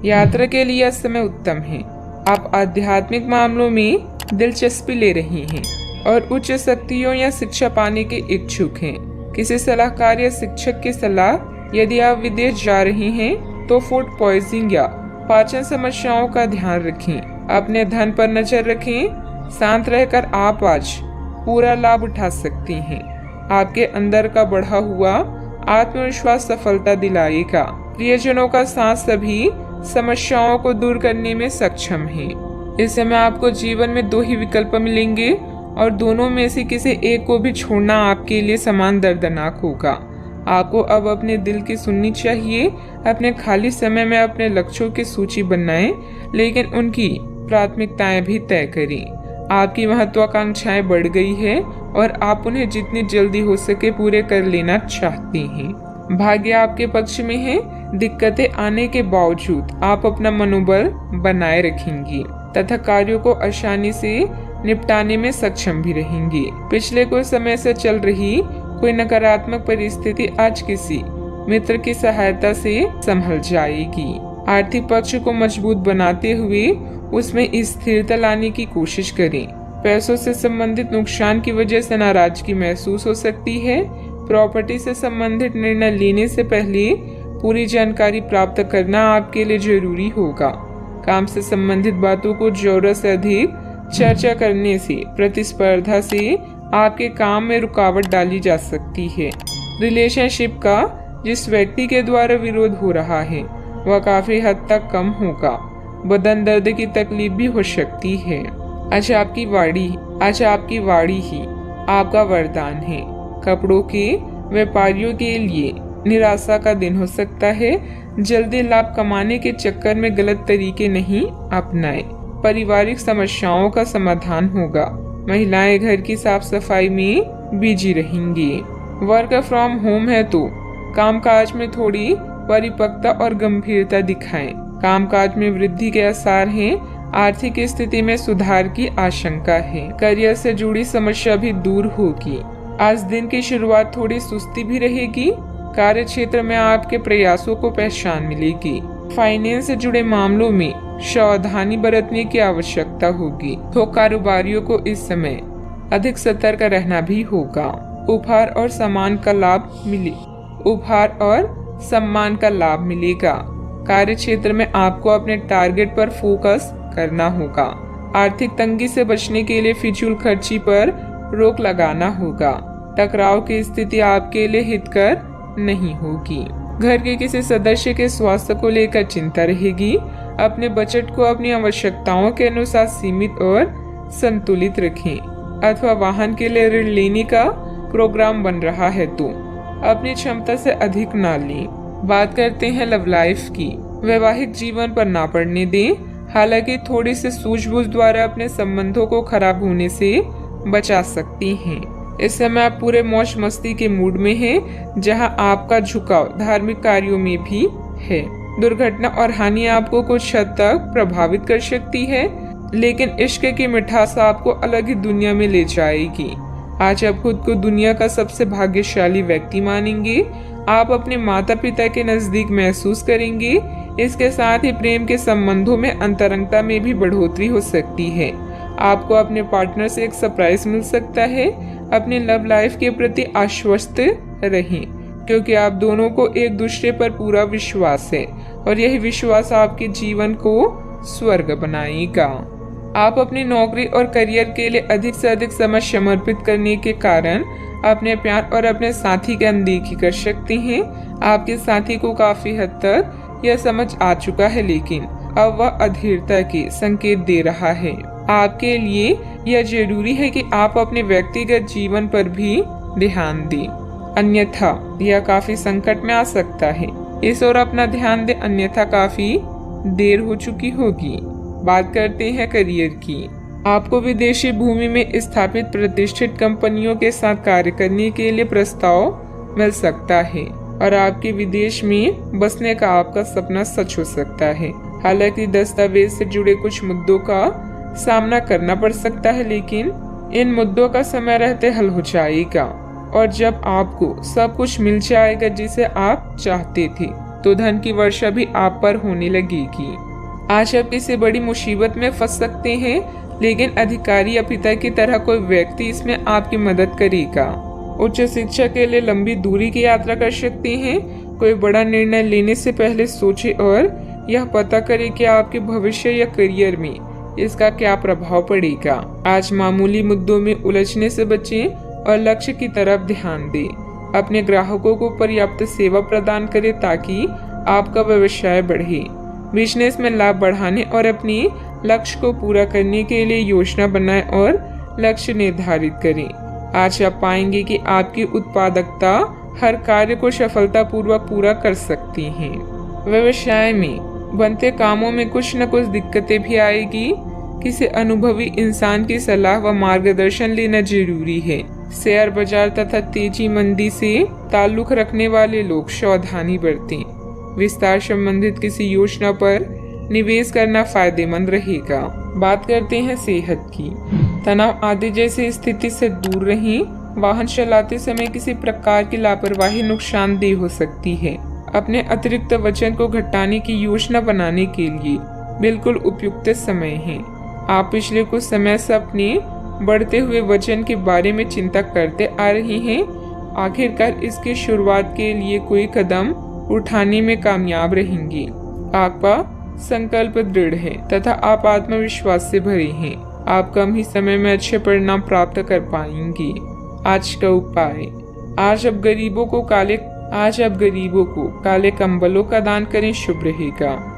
यात्रा के लिए यह समय उत्तम है। आप आध्यात्मिक मामलों में दिलचस्पी ले रही हैं और उच्च शक्तियों या शिक्षा पाने के इच्छुक हैं। किसी सलाहकार या शिक्षक की सलाह यदि आप विदेश जा रही हैं तो फूड पॉइजनिंग या पाचन समस्याओं का ध्यान रखें। अपने धन पर नजर रखें। शांत रहकर आप आज पूरा लाभ उठा सकती हैं। आपके अंदर का बढ़ा हुआ आत्मविश्वास सफलता दिलाएगा। प्रियजनों का साथ सभी समस्याओं को दूर करने में सक्षम है। इस समय आपको जीवन में 2 ही विकल्प मिलेंगे और दोनों में से किसी एक को भी छोड़ना आपके लिए समान दर्दनाक होगा। आपको अब अपने दिल की सुननी चाहिए। अपने खाली समय में अपने लक्ष्यों की सूची बनाएं, लेकिन उनकी प्राथमिकताएं भी तय करें। आपकी महत्वाकांक्षाएं बढ़ गई है और आप उन्हें जितनी जल्दी हो सके पूरे कर लेना चाहती हैं। भाग्य आपके पक्ष में है। दिक्कतें आने के बावजूद आप अपना मनोबल बनाए रखेंगी तथा कार्यों को आसानी से निपटाने में सक्षम भी रहेंगी। पिछले कुछ समय से चल रही कोई नकारात्मक परिस्थिति आज किसी मित्र की सहायता से संभल जाएगी। आर्थिक पक्ष को मजबूत बनाते हुए उसमें स्थिरता लाने की कोशिश करें। पैसों से संबंधित नुकसान की वजह से नाराजगी महसूस हो सकती है। प्रॉपर्टी से संबंधित निर्णय लेने से पहले पूरी जानकारी प्राप्त करना आपके लिए जरूरी होगा। काम से संबंधित बातों को जरूरत से अधिक चर्चा करने से प्रतिस्पर्धा से आपके काम में रुकावट डाली जा सकती है। रिलेशनशिप का जिस व्यक्ति के द्वारा विरोध हो रहा है वह काफी हद तक कम होगा। बदन दर्द की तकलीफ भी हो सकती है। आज आपकी वाड़ी ही आपका वरदान है। कपड़ों के व्यापारियों के लिए निराशा का दिन हो सकता है। जल्दी लाभ कमाने के चक्कर में गलत तरीके नहीं अपनाएं। पारिवारिक समस्याओं का समाधान होगा। महिलाएं घर की साफ सफाई में बिजी रहेंगी। वर्क फ्रॉम होम है तो कामकाज में थोड़ी परिपक्वता और गंभीरता दिखाएं। कामकाज में वृद्धि के आसार हैं। आर्थिक स्थिति में सुधार की आशंका है। करियर से जुड़ी समस्या भी दूर होगी। आज दिन की शुरुआत थोड़ी सुस्ती भी रहेगी। कार्य क्षेत्र में आपके प्रयासों को पहचान मिलेगी। फाइनेंस से जुड़े मामलों में सावधानी बरतने की आवश्यकता होगी। तो कारोबारियों को इस समय अधिक सतर्क रहना भी होगा। उपहार और सम्मान का लाभ मिलेगा। कार्य क्षेत्र में आपको अपने टारगेट पर फोकस करना होगा। आर्थिक तंगी से बचने के लिए फिजूल खर्ची पर रोक लगाना होगा। टकराव की स्थिति आपके लिए हितकर नहीं होगी। घर के किसी सदस्य के स्वास्थ्य को लेकर चिंता रहेगी। अपने बजट को अपनी आवश्यकताओं के अनुसार सीमित और संतुलित रखें। अथवा वाहन के लिए ऋण लेने का प्रोग्राम बन रहा है तो अपनी क्षमता से अधिक ना लें। बात करते हैं लव लाइफ की। वैवाहिक जीवन पर ना पड़ने दें। हालांकि थोड़ी सी सूझबूझ द्वारा अपने संबंधों को खराब होने से बचा सकती हैं। इस समय आप पूरे मौज मस्ती के मूड में हैं, जहां आपका झुकाव धार्मिक कार्यों में भी है। दुर्घटना और हानि आपको कुछ हद तक प्रभावित कर सकती है, लेकिन इश्क की मिठास आपको अलग ही दुनिया में ले जाएगी। आज आप खुद को दुनिया का सबसे भाग्यशाली व्यक्ति मानेंगे। आप अपने माता पिता के नजदीक महसूस करेंगे। इसके साथ ही प्रेम के संबंधों में अंतरंगता में भी बढ़ोतरी हो सकती है। आपको अपने पार्टनर से एक सरप्राइज मिल सकता है। अपने लव लाइफ के प्रति आश्वस्त रहें, क्योंकि आप दोनों को एक दूसरे पर पूरा विश्वास है और यही विश्वास आपके जीवन को स्वर्ग बनाएगा। आप अपनी नौकरी और करियर के लिए अधिक से अधिक समय समर्पित करने के कारण अपने प्यार और अपने साथी की अनदेखी कर सकते हैं। आपके साथी को काफी हद तक यह समझ आ चुका है, लेकिन अब वह अधीरता के संकेत दे रहा है। आपके लिए यह जरूरी है कि आप अपने व्यक्तिगत जीवन पर भी ध्यान दें, अन्यथा यह काफी संकट में आ सकता है। इस ओर अपना ध्यान दें, अन्यथा काफी देर हो चुकी होगी। बात करते हैं करियर की। आपको विदेशी भूमि में स्थापित प्रतिष्ठित कंपनियों के साथ कार्य करने के लिए प्रस्ताव मिल सकता है और आपके विदेश में बसने का आपका सपना सच हो सकता है। हालांकि दस्तावेज से जुड़े कुछ मुद्दों का सामना करना पड़ सकता है, लेकिन इन मुद्दों का समय रहते हल हो जाएगा और जब आपको सब कुछ मिल जाएगा जिसे आप चाहते थे, तो धन की वर्षा भी आप पर होने लगेगी। आज आप किसी बड़ी मुसीबत में फंस सकते हैं, लेकिन अधिकारी या पिता की तरह कोई व्यक्ति इसमें आपकी मदद करेगा। उच्च शिक्षा के लिए लंबी दूरी की यात्रा कर सकते हैं। कोई बड़ा निर्णय लेने से पहले सोचें और यह पता करें कि आपके भविष्य या करियर में इसका क्या प्रभाव पड़ेगा। आज मामूली मुद्दों में उलझने से बचें और लक्ष्य की तरफ ध्यान दें। अपने ग्राहकों को पर्याप्त सेवा प्रदान करें ताकि आपका व्यवसाय बढ़े। बिजनेस में लाभ बढ़ाने और अपनी लक्ष्य को पूरा करने के लिए योजना बनाएं और लक्ष्य निर्धारित करें। आज आप पाएंगे कि आपकी उत्पादकता हर कार्य को सफलतापूर्वक पूरा कर सकती है। व्यवसाय में बनते कामों में कुछ न कुछ दिक्कतें भी आएगी। किसी अनुभवी इंसान की सलाह व मार्गदर्शन लेना जरूरी है। शेयर बाजार तथा तेजी मंदी से ताल्लुक रखने वाले लोग सावधानी बरतें। विस्तार संबंधित किसी योजना पर निवेश करना फायदेमंद रहेगा। बात करते हैं सेहत की। तनाव आदि जैसी स्थिति से दूर रहें। वाहन चलाते समय किसी प्रकार की लापरवाही नुकसानदेह हो सकती है। अपने अतिरिक्त वजन को घटाने की योजना बनाने के लिए बिल्कुल उपयुक्त समय है। आप पिछले कुछ समय से अपने बढ़ते हुए वजन के बारे में चिंता करते आ रहे हैं। आखिरकार इसकी शुरुआत के लिए कोई कदम उठाने में कामयाब रहेंगे। आपका संकल्प दृढ़ है तथा आप आत्मविश्वास से भरे हैं। आप कम ही समय में अच्छे परिणाम प्राप्त कर पाएंगे। आज का उपाय, आज आप गरीबों को काले कंबलों का दान करें, शुभ रहेगा।